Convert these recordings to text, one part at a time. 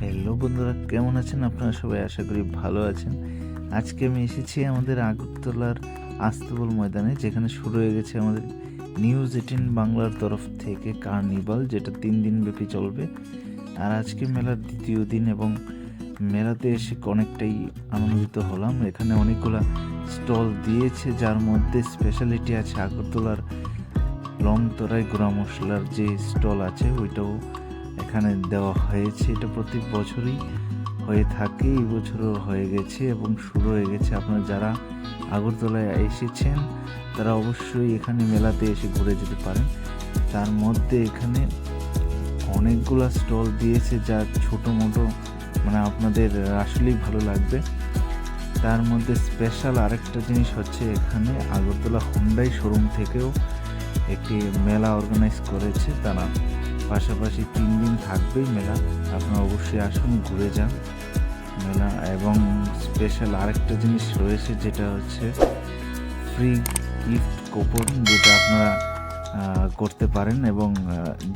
Hello বন্ধুরা, কেমন আছেন আপনারা সবাই? আশা করি ভালো আছেন। আজকে আমি এসেছি আমাদের আগরতলার আস্তাবল ময়দানে, যেখানে শুরু হয়ে গেছে আমাদের নিউজ 18 বাংলার তরফ থেকে কার্নিভাল, যেটা 3 দিন ব্যাপী চলবে। আর আজকে মেলার দ্বিতীয় দিন এবং মেলাতে এসে অনেকটাই আনন্দিত হলাম। এখানে অনেকগুলা স্টল দিয়েছে, যার মধ্যে স্পেশালিটি আছে আগরতলার লং তরাই গুঁড়া মশলার যে স্টল আছে ওইটাও এখানে দেওয়া হয়েছে। এটা প্রতি বছরই হয়ে থাকে, এই বছরও হয়ে গেছে এবং শুরু হয়ে গেছে। আপনারা যারা আগরতলায় এসেছেন তারা অবশ্যই এখানে মেলাতে এসে ঘুরে যেতে পারেন। তার মধ্যে এখানে অনেকগুলা স্টল দিয়েছে, যা ছোটো মোটো মানে আপনাদের আসলেই ভালো লাগবে। তার মধ্যে স্পেশাল আরেকটা জিনিস হচ্ছে, এখানে আগরতলা হুন্ডাই শোরুম থেকেও একটি মেলা অর্গানাইজ করেছে তারা। পাশাপাশি 3 দিন থাকবেই মেলা, আপনারা অবশ্যই আসুন, ঘুরে যান মেলা। এবং স্পেশাল আরেকটা জিনিস রয়েছে, যেটা হচ্ছে ফ্রি গিফট কুপন, যেটা আপনারা করতে পারেন এবং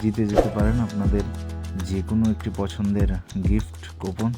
জিতে যেতে পারেন আপনাদের যে কোনো একটি পছন্দের গিফট কুপন।